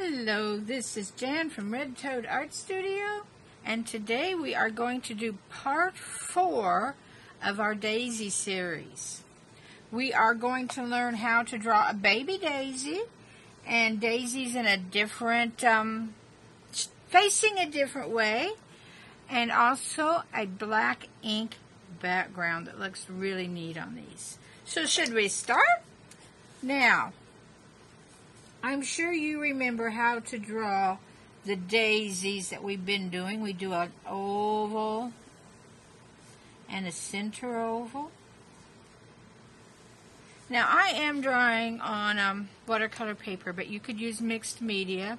Hello, this is Jan from Red Toad Art Studio, and today we are going to do part 4 of our daisy series. We are going to learn how to draw a baby daisy, and daisies in a different, facing a different way, and also a black ink background that looks really neat on these. So should we start? Now, I'm sure you remember how to draw the daisies that we've been doing. We do an oval and a center oval. Now I am drawing on watercolor paper, but you could use mixed media.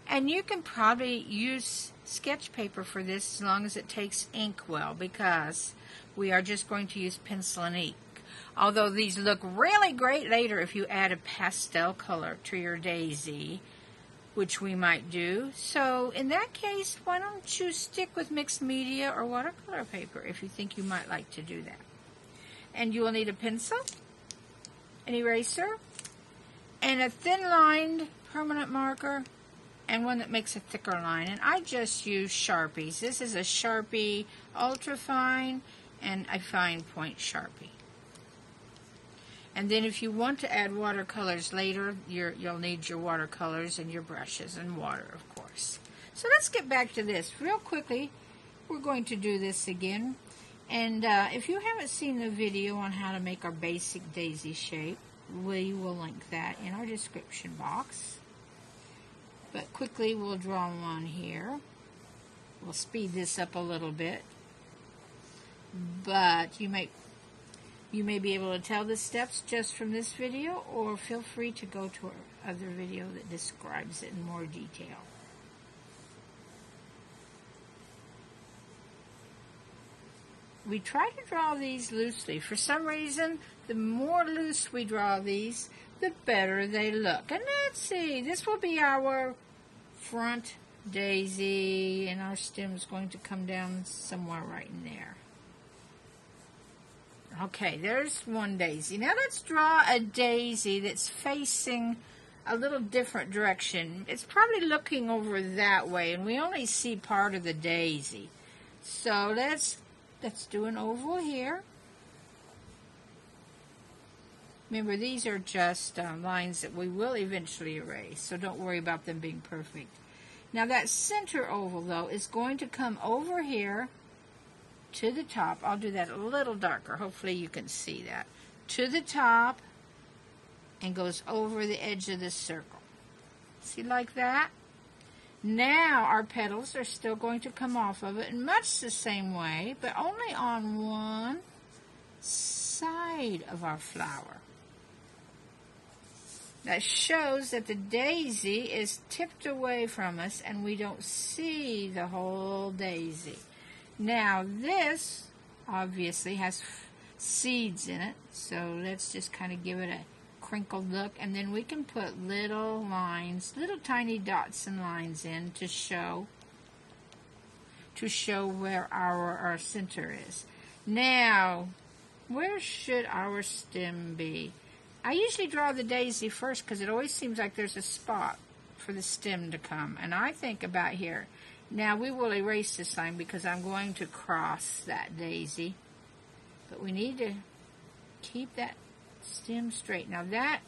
And you can probably use sketch paper for this as long as it takes ink well, because we are just going to use pencil and ink. Although these look really great later if you add a pastel color to your daisy, which we might do. So in that case, why don't you stick with mixed media or watercolor paper if you think you might like to do that. And you will need a pencil, an eraser, and a thin-lined permanent marker, and one that makes a thicker line. And I just use Sharpies. This is a Sharpie Ultra Fine and a fine point Sharpie. And then if you want to add watercolors later, you'll need your watercolors and your brushes and water, of course. So let's get back to this. Real quickly, we're going to do this again. And if you haven't seen the video on how to make our basic daisy shape, we will link that in our description box. But quickly, we'll draw one here. We'll speed this up a little bit. But you may be able to tell the steps just from this video, or feel free to go to our other video that describes it in more detail. We try to draw these loosely. For some reason, the more loose we draw these, the better they look. And let's see, this will be our front daisy, and our stem is going to come down somewhere right in there. Okay, there's one daisy. Now let's draw a daisy that's facing a little different direction. It's probably looking over that way, and we only see part of the daisy. So let's do an oval here. Remember, these are just lines that we will eventually erase, so don't worry about them being perfect. Now that center oval, though, is going to come over here to the top. I'll do that a little darker. Hopefully you can see that. To the top, and goes over the edge of the circle. See, like that? Now our petals are still going to come off of it in much the same way, but only on one side of our flower. That shows that the daisy is tipped away from us and we don't see the whole daisy. Now this obviously has seeds in it, so let's just kind of give it a crinkled look, and then we can put little lines, little tiny dots and lines in to show where our center is. Now, where should our stem be? I usually draw the daisy first because it always seems like there's a spot for the stem to come, and I think about here. Now we will erase this line because I'm going to cross that daisy, but we need to keep that stem straight. Now that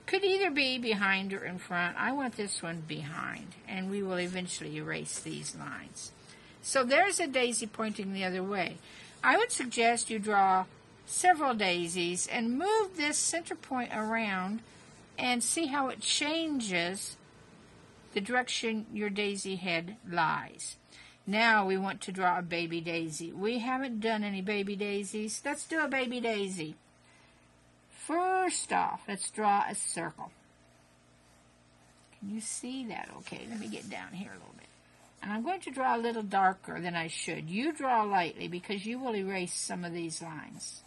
could either be behind or in front. I want this one behind, and we will eventually erase these lines. So there's a daisy pointing the other way. I would suggest you draw several daisies and move this center point around and see how it changes the direction your daisy head lies. Now we want to draw a baby daisy. We haven't done any baby daisies. Let's do a baby daisy. First off, let's draw a circle. Can you see that? Okay, let me get down here a little bit. And I'm going to draw a little darker than I should. You draw lightly because you will erase some of these lines.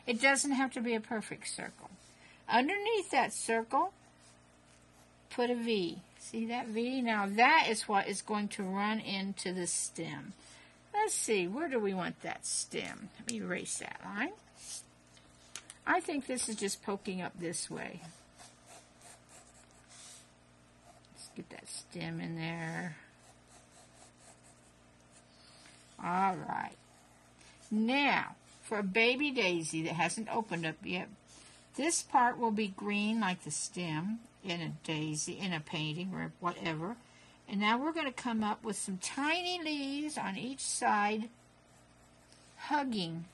It doesn't have to be a perfect circle. Underneath that circle, put a V. See that V? Now that is what is going to run into the stem. Let's see, where do we want that stem? Let me erase that line. I think this is just poking up this way. Get that stem in there. All right. Now, for a baby daisy that hasn't opened up yet, this part will be green like the stem in a daisy, in a painting or whatever. And now we're going to come up with some tiny leaves on each side hugging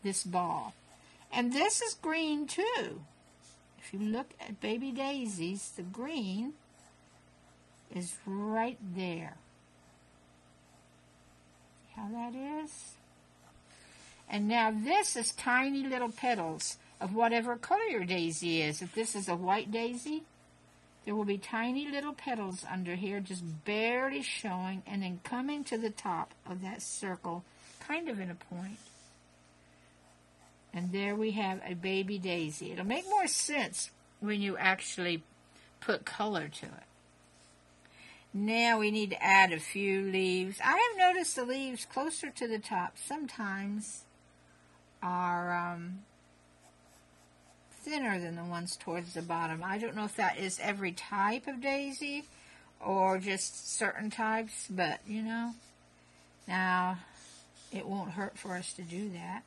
this ball. And this is green too. If you look at baby daisies, the green is right there. See how that is? And now this is tiny little petals of whatever color your daisy is. If this is a white daisy, there will be tiny little petals under here just barely showing and then coming to the top of that circle, kind of in a point. And there we have a baby daisy. It'll make more sense when you actually put color to it. Now we need to add a few leaves. I have noticed the leaves closer to the top sometimes are thinner than the ones towards the bottom. I don't know if that is every type of daisy or just certain types, but you know, now it won't hurt for us to do that.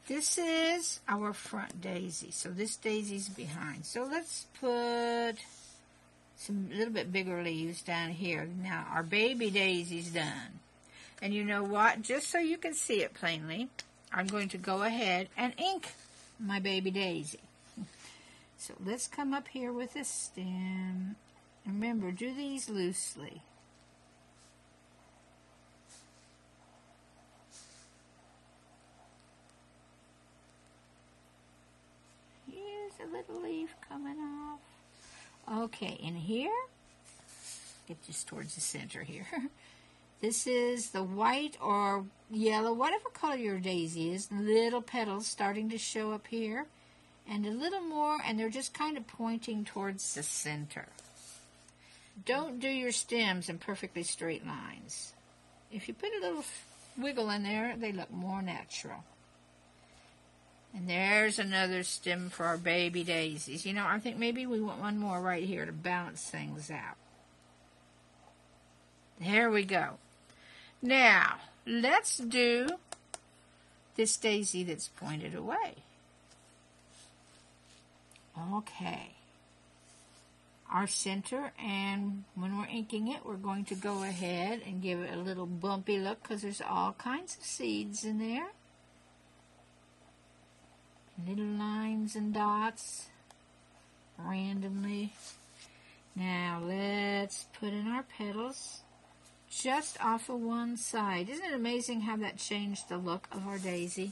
This is our front daisy, so this daisy's behind. So let's put some little bit bigger leaves down here. Now our baby daisy's done. And you know what? Just so you can see it plainly, I'm going to go ahead and ink my baby daisy. So let's come up here with a stem. Remember, do these loosely. A little leaf coming off. Okay, in here, get just towards the center here. This is the white or yellow, whatever color your daisy is, little petals starting to show up here, and a little more, and they're just kind of pointing towards the center. Don't do your stems in perfectly straight lines. If you put a little wiggle in there, they look more natural. And there's another stem for our baby daisies. You know, I think maybe we want one more right here to balance things out. There we go. Now, let's do this daisy that's pointed away. Okay. Our center, and when we're inking it, we're going to go ahead and give it a little bumpy look because there's all kinds of seeds in there. Little lines and dots randomly. Now let's put in our petals just off of one side. Isn't it amazing how that changed the look of our daisy?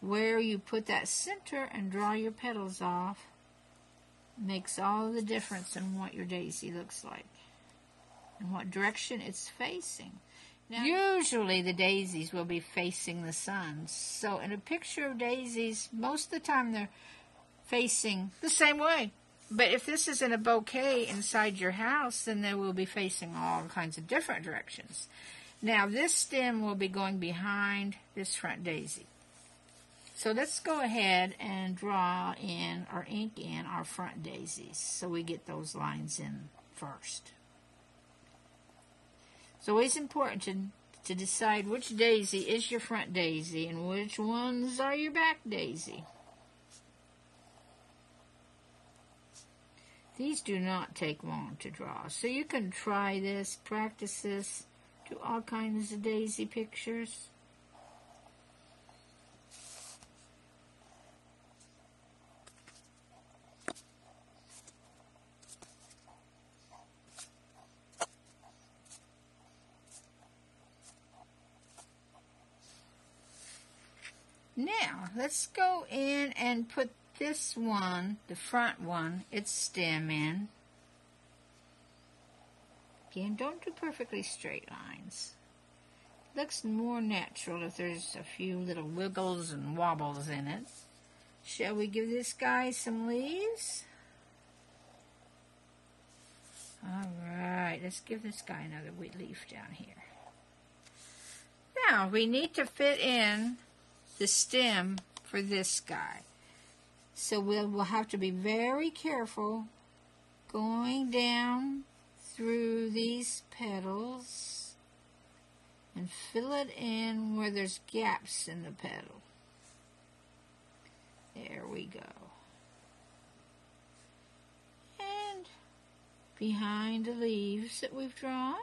Where you put that center and draw your petals off makes all the difference in what your daisy looks like and what direction it's facing. Now, usually the daisies will be facing the sun. So in a picture of daisies, most of the time they're facing the same way. But if this is in a bouquet inside your house, then they will be facing all kinds of different directions. Now this stem will be going behind this front daisy. So let's go ahead and draw in or ink in our front daisies so we get those lines in first. It's always important to decide which daisy is your front daisy and which ones are your back daisy. These do not take long to draw, so you can try this, practice this, do all kinds of daisy pictures. Now, let's go in and put this one, the front one, its stem in. Again, don't do perfectly straight lines. Looks more natural if there's a few little wiggles and wobbles in it. Shall we give this guy some leaves? All right, let's give this guy another leaf down here. Now, we need to fit in the stem for this guy. So we'll have to be very careful going down through these petals and fill it in where there's gaps in the petal. There we go. And behind the leaves that we've drawn.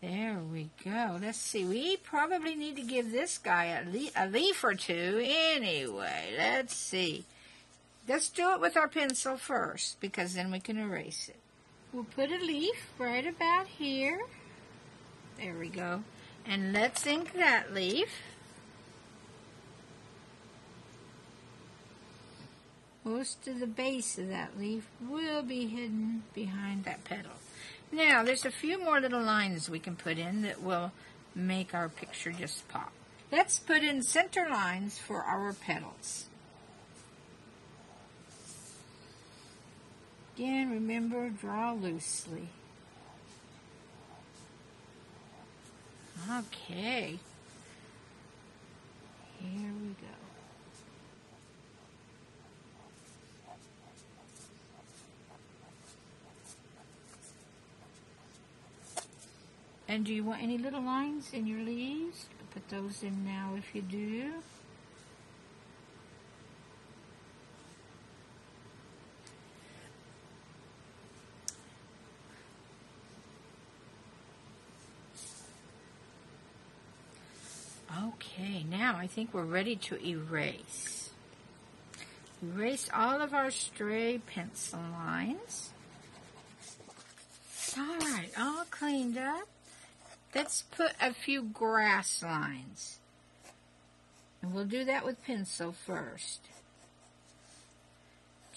There we go. Let's see. We probably need to give this guy a leaf or two anyway. Let's see. Let's do it with our pencil first, because then we can erase it. We'll put a leaf right about here. There we go. And let's ink that leaf. Most of the base of that leaf will be hidden behind that petal. Now, there's a few more little lines we can put in that will make our picture just pop. Let's put in center lines for our petals. Again, remember, draw loosely. Okay. Here we go. And do you want any little lines in your leaves? Put those in now if you do. Okay, now I think we're ready to erase. Erase all of our stray pencil lines. All right, all cleaned up. Let's put a few grass lines. And we'll do that with pencil first.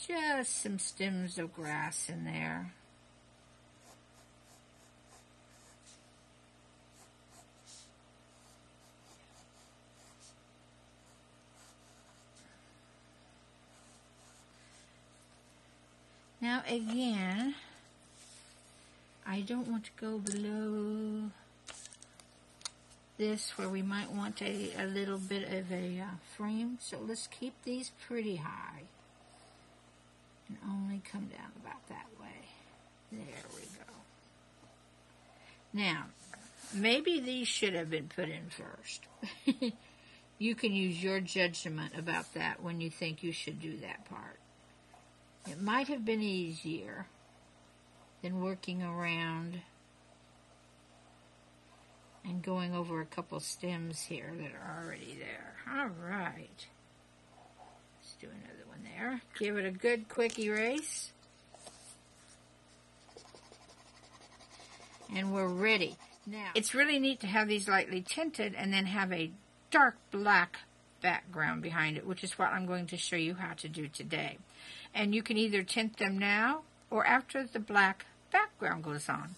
Just some stems of grass in there. Now again, I don't want to go below this where we might want a little bit of a frame, so let's keep these pretty high and only come down about that way. There we go. Now, maybe these should have been put in first. You can use your judgment about that when you think you should do that part. It might have been easier than working around and going over a couple stems here that are already there. All right. Let's do another one there. Give it a good quick erase. And we're ready. Now, it's really neat to have these lightly tinted and then have a dark black background behind it, which is what I'm going to show you how to do today. And you can either tint them now or after the black background goes on.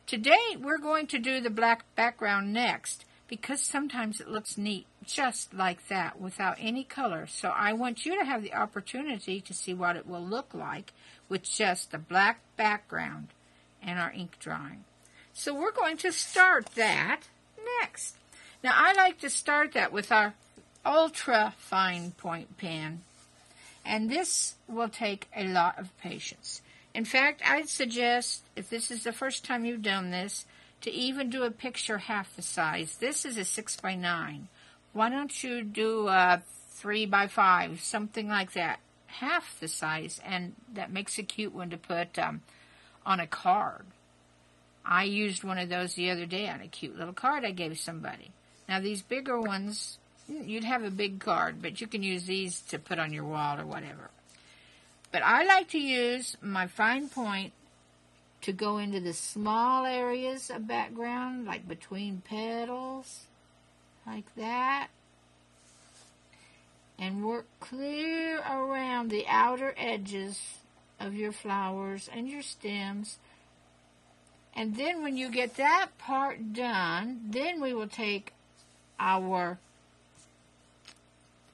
Today we're going to do the black background next because sometimes it looks neat just like that without any color. So I want you to have the opportunity to see what it will look like with just the black background and our ink drawing. So we're going to start that next. Now I like to start that with our ultra fine point pen. And this will take a lot of patience. In fact, I'd suggest, if this is the first time you've done this, to even do a picture half the size. This is a 6x9. Why don't you do a 3x5, something like that, half the size, and that makes a cute one to put on a card. I used one of those the other day on a cute little card I gave somebody. Now, these bigger ones, you'd have a big card, but you can use these to put on your wall or whatever. But I like to use my fine point to go into the small areas of background, like between petals, like that, and work clear around the outer edges of your flowers and your stems. And then when you get that part done, then we will take our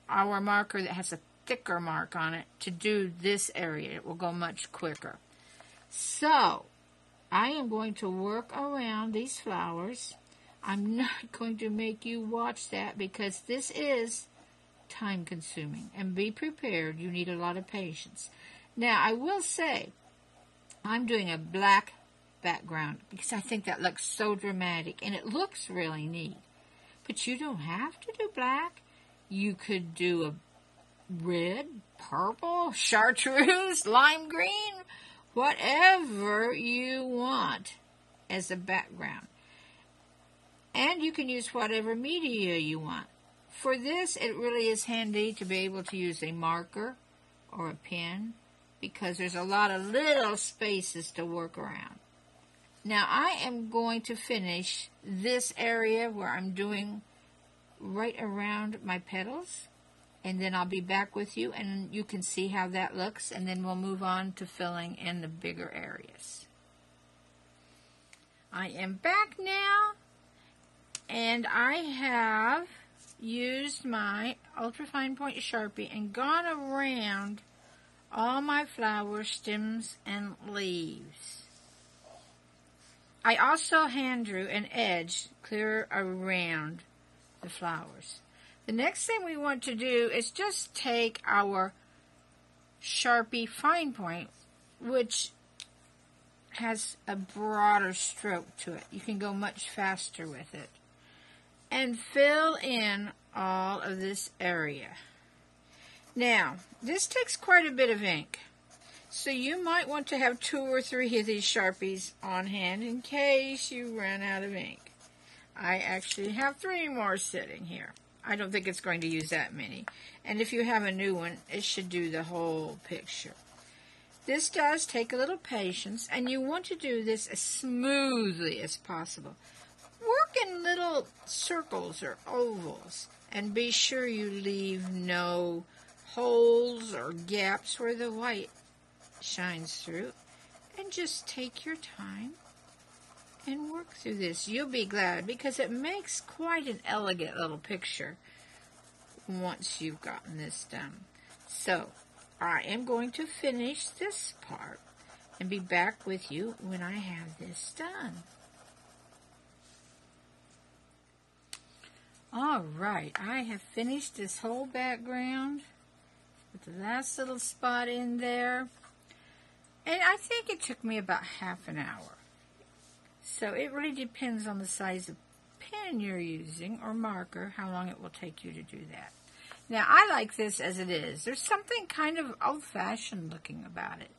marker that has a thicker mark on it to do this area. It will go much quicker. So, I am going to work around these flowers. I'm not going to make you watch that because this is time consuming. And be prepared, you need a lot of patience. Now, I will say, I'm doing a black background because I think that looks so dramatic, and it looks really neat. But you don't have to do black. You could do a red, purple, chartreuse, lime green, whatever you want as a background. And you can use whatever media you want. For this, it really is handy to be able to use a marker or a pen because there's a lot of little spaces to work around. Now, I am going to finish this area where I'm doing right around my petals, and then I'll be back with you, and you can see how that looks, and then we'll move on to filling in the bigger areas. I am back now, and I have used my ultrafine point Sharpie and gone around all my flower stems and leaves. I also hand drew an edge clear around the flowers. The next thing we want to do is just take our Sharpie fine point, which has a broader stroke to it. You can go much faster with it. And fill in all of this area. Now, this takes quite a bit of ink. So you might want to have 2 or 3 of these Sharpies on hand in case you run out of ink. I actually have 3 more sitting here. I don't think it's going to use that many. And if you have a new one, it should do the whole picture. This does take a little patience, and you want to do this as smoothly as possible. Work in little circles or ovals, and be sure you leave no holes or gaps where the white shines through. And just take your time and work through this. You'll be glad because it makes quite an elegant little picture once you've gotten this done. So, I am going to finish this part and be back with you when I have this done. All right, I have finished this whole background with the last little spot in there. And I think it took me about half an hour. So it really depends on the size of pen you're using or marker, how long it will take you to do that. Now, I like this as it is. There's something kind of old-fashioned looking about it.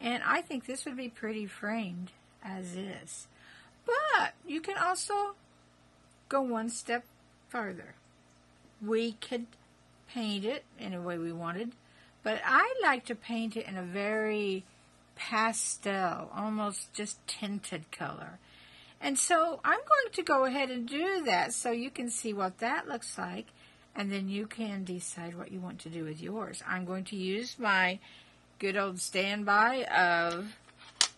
And I think this would be pretty framed as is. But you can also go one step farther. We could paint it any way we wanted, but I like to paint it in a very pastel, almost just tinted color. And so I'm going to go ahead and do that so you can see what that looks like, and then you can decide what you want to do with yours. I'm going to use my good old standby of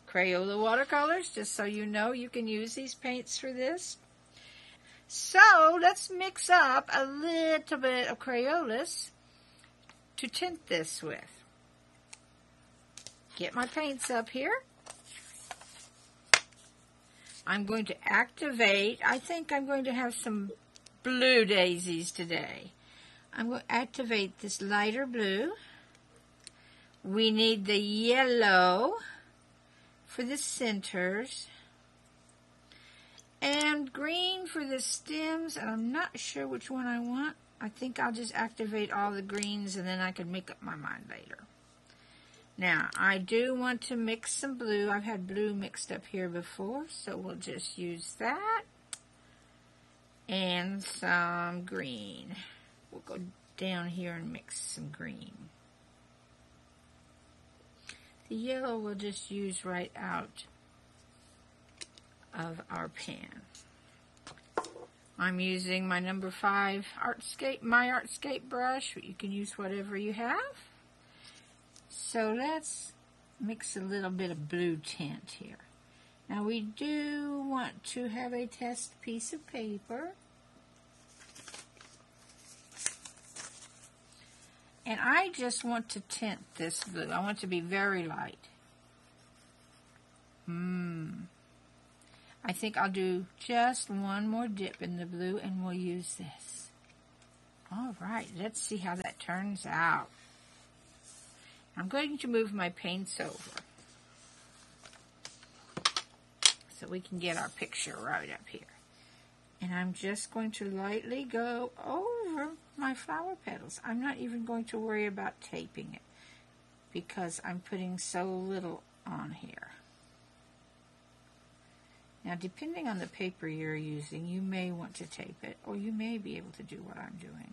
Crayola watercolors, just so you know you can use these paints for this. So let's mix up a little bit of Crayolas to tint this with. Get my paints up here. I'm going to activate, I think I'm going to have some blue daisies today. I'm going to activate this lighter blue. We need the yellow for the centers. And green for the stems, and I'm not sure which one I want. I think I'll just activate all the greens and then I can make up my mind later. Now, I do want to mix some blue. I've had blue mixed up here before, so we'll just use that. And some green. We'll go down here and mix some green. The yellow we'll just use right out of our pan. I'm using my number 5 Artscape, my Artscape brush. You can use whatever you have. So let's mix a little bit of blue tint here. Now we do want to have a test piece of paper. And I just want to tint this blue. I want it to be very light. I think I'll do just one more dip in the blue and we'll use this. All right, let's see how that turns out. I'm going to move my paints over so we can get our picture right up here. And I'm just going to lightly go over my flower petals. I'm not even going to worry about taping it because I'm putting so little on here. Now, depending on the paper you're using, you may want to tape it, or you may be able to do what I'm doing.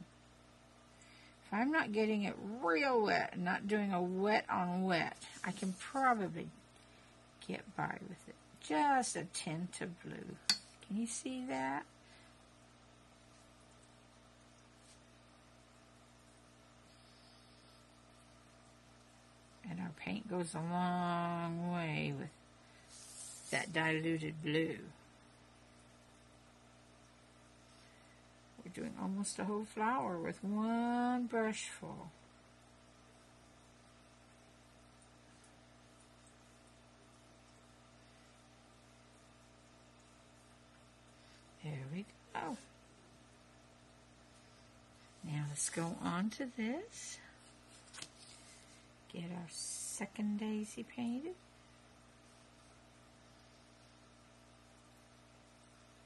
If I'm not getting it real wet and not doing a wet on wet, I can probably get by with it. Just a tint of blue. Can you see that? And our paint goes a long way with that diluted blue. We're doing almost a whole flower with one brush full. There we go. Now let's go on to this. Get our second daisy painted.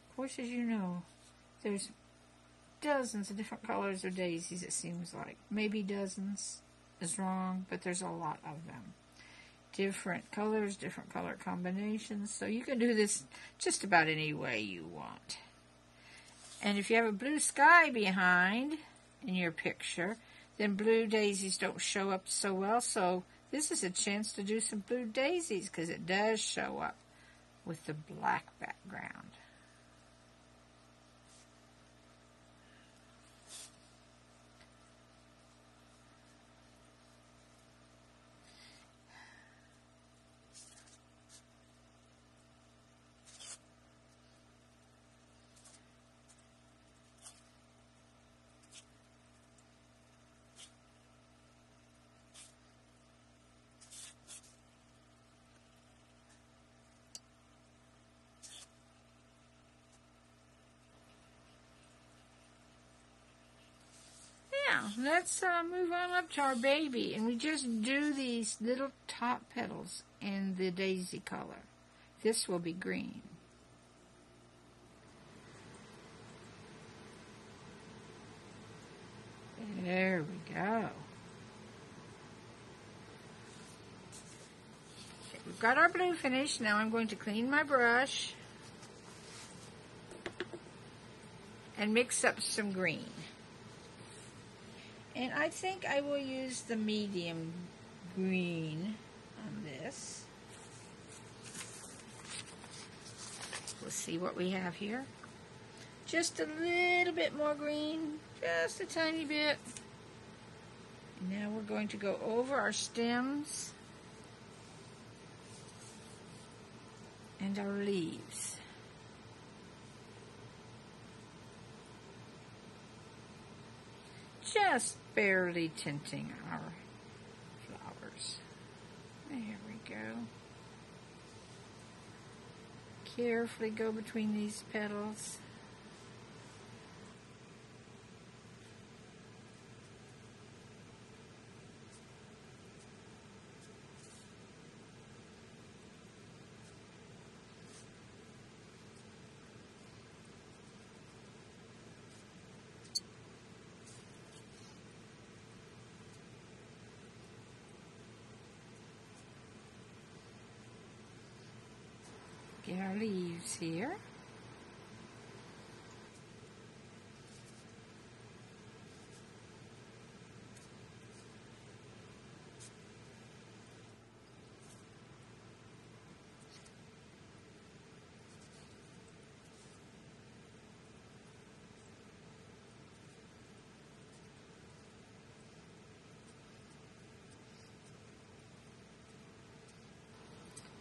Of course, as you know, there's dozens of different colors of daisies, it seems like. Maybe dozens is wrong, but there's a lot of them. Different colors, different color combinations. So you can do this just about any way you want. And if you have a blue sky behind in your picture, then blue daisies don't show up so well. So this is a chance to do some blue daisies because it does show up with the black background. Now, let's move on up to our baby, and we just do these little top petals in the daisy color. This will be green. There we go. Okay, we've got our blue finished. Now I'm going to clean my brush and mix up some green. And I think I will use the medium green on this. We'll see what we have here. Just a little bit more green, just a tiny bit. And now we're going to go over our stems and our leaves. Just barely tinting our flowers. There we go. Carefully go between these petals. Get our leaves here.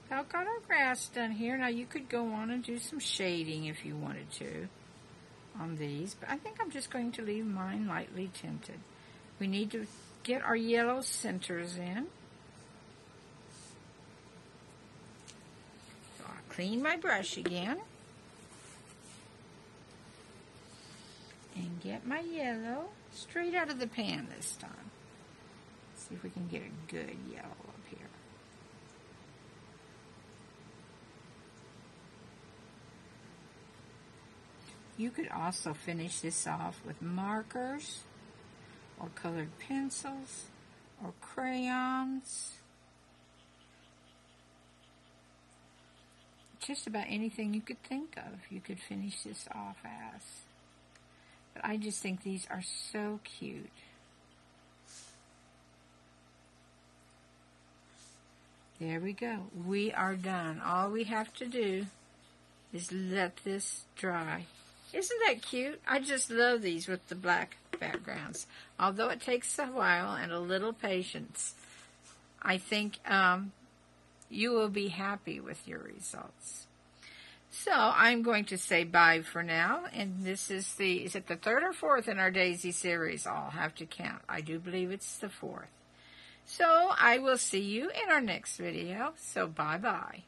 I've got our grass done here. Now you could go on and do some shading if you wanted to on these, but I think I'm just going to leave mine lightly tinted. We need to get our yellow centers in. So I'll clean my brush again. And get my yellow straight out of the pan this time. See if we can get a good yellow up here. You could also finish this off with markers or colored pencils or crayons. Just about anything you could think of, you could finish this off as. But I just think these are so cute. There we go. We are done. All we have to do is let this dry. Isn't that cute? I just love these with the black backgrounds. Although it takes a while and a little patience, I think you will be happy with your results. So I'm going to say bye for now, and this is it the third or fourth in our Daisy series? I'll have to count. I do believe it's the fourth. So I will see you in our next video. So bye-bye.